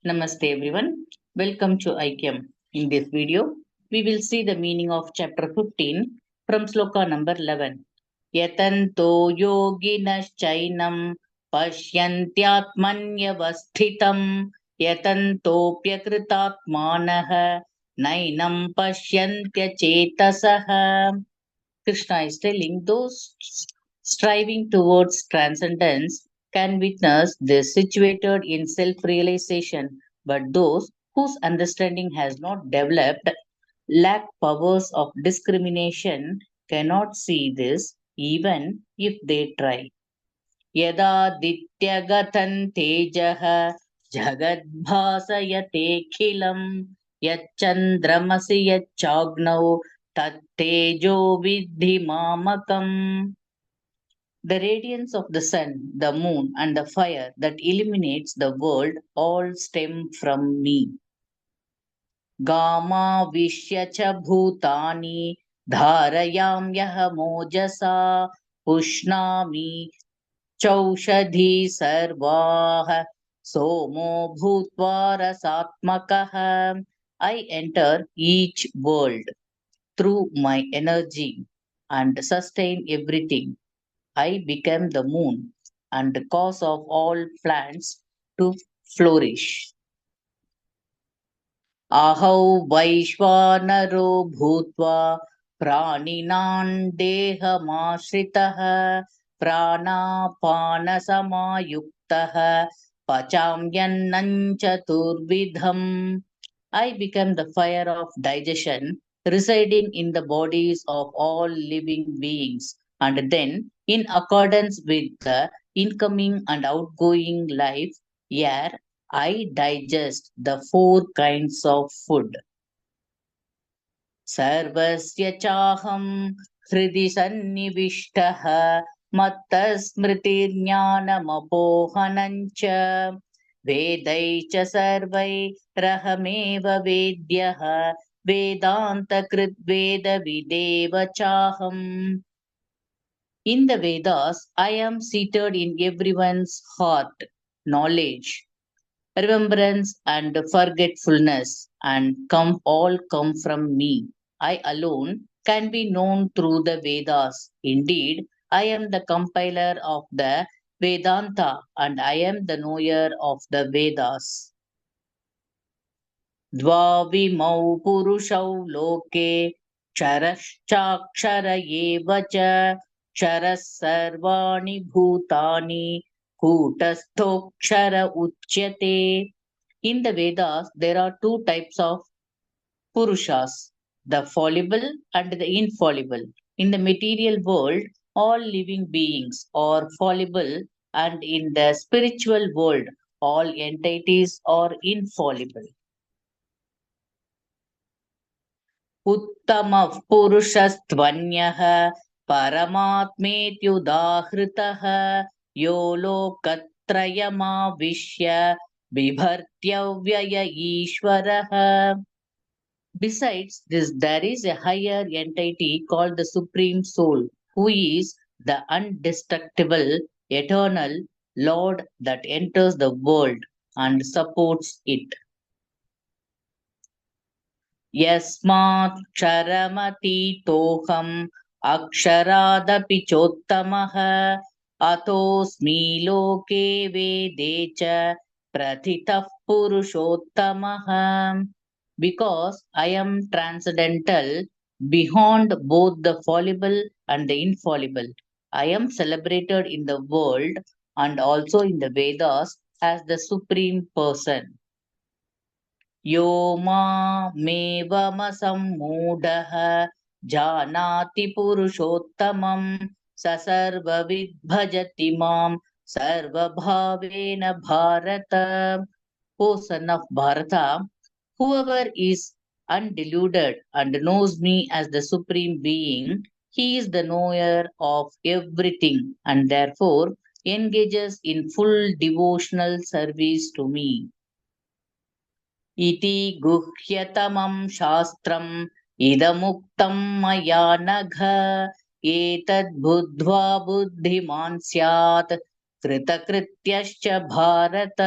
Namaste everyone. Welcome to ICAM. In this video, we will see the meaning of chapter 15 from sloka number 11. Yatanto yoginaschainam pasyantyatmanyavasthitam yatantopyakritatmanah nainam pashyantya chetasah. Krishna is telling those striving towards transcendence can witness this situated in self realization, but those whose understanding has not developed lack powers of discrimination cannot see this even if they try. यदादित्यगतं तेजः जगद्भासयतेऽखिलं यच्चन्द्रमसि यच्चाग्नौ तत्तेजो विद्धि मामकम्. The radiance of the sun, the moon, and the fire that illuminates the world all stem from me. गामाविश्य च भूतानि धारयाम्यहमोजसा पुष्णामि चौषधी सर्वाः सोमो भूत्वा रसात्मकः. I enter each world through my energy and sustain everything. I become the moon and the cause of all plants to flourish. अहौ वैश्वानरो भूत्वा प्राणिनां देहमाश्रितः प्राणापानसमायुक्तः पचाम्यन्नं चतुर्विधम्. I become the fire of digestion residing in the bodies of all living beings, and then, in accordance with the incoming and outgoing life air, I digest the four kinds of food. सर्वस्य चाहं हृदि सन्निविष्टः मत्तस्मृतिर्ज्ञानमपोहनं च वेदैः च सर्वैरहमेव वेद्यः वेदान्तकृद्वेदविदेव चाहम्. In the Vedas, I am seated in everyone's heart, knowledge, remembrance and forgetfulness, and all come from me. I alone can be known through the Vedas. Indeed, I am the compiler of the Vedanta, and I am the knower of the Vedas. द्वाविमौ पुरुषौ लोके क्षरश्चाक्षर एव च क्षरः सर्वाणि भूतानि कूटस्थोऽक्षर उच्यते. In the Vedas, there are two types of Purushas, the fallible and the infallible. In the material world, all living beings are fallible, and in the spiritual world, all entities are infallible. उत्तमः पुरुषस्त्वन्यः परमात्मेत्युदाहृतः यो लोकत्रयमाविश्य बिभर्त्यव्यय ईश्वरः. Besides this, there is a higher entity called the Supreme Soul, who is the indestructible, eternal Lord that enters the world and supports it. यस्माक्षरमतीतोऽहम् अक्षरादपि चोत्तमः अतोऽस्मि लोके वेदे च प्रथितः पुरुषोत्तमः. Because I am transcendental, beyond both the fallible and the infallible, I am celebrated in the world and also in the Vedas as the Supreme Person. यो मामेवमसम्मूढः जानाति पुरुषोत्तमं स सर्वविद् भजति मां सर्वभावेन Bharat. O son of Bharata, whoever is undeluded and knows me as the Supreme Being, he is the knower of everything and therefore engages in full devotional service to me. इति गुह्यतमं शास्त्रम् इदमुक्तं मया नघ एतद्बुद्ध्वा बुद्धिमान् स्यात् कृतकृत्यश्च Bharat.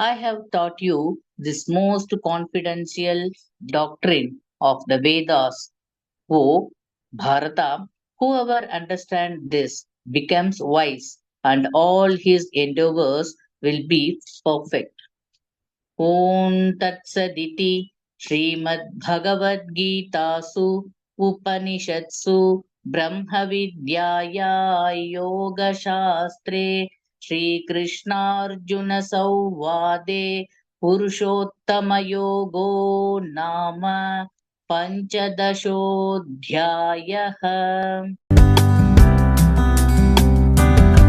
I have taught you this most confidential doctrine of the Vedas. O Bharata, whoever understands this becomes wise, and all his endeavors will be perfect. Om Tat Saditi Srimad Bhagavad Gitasu Upanishatsu Brahma Vidyaya Yoga Shastre Shri Krishna Arjuna Sauvade Purushottama Yogo Nama Panchadashodhyayah.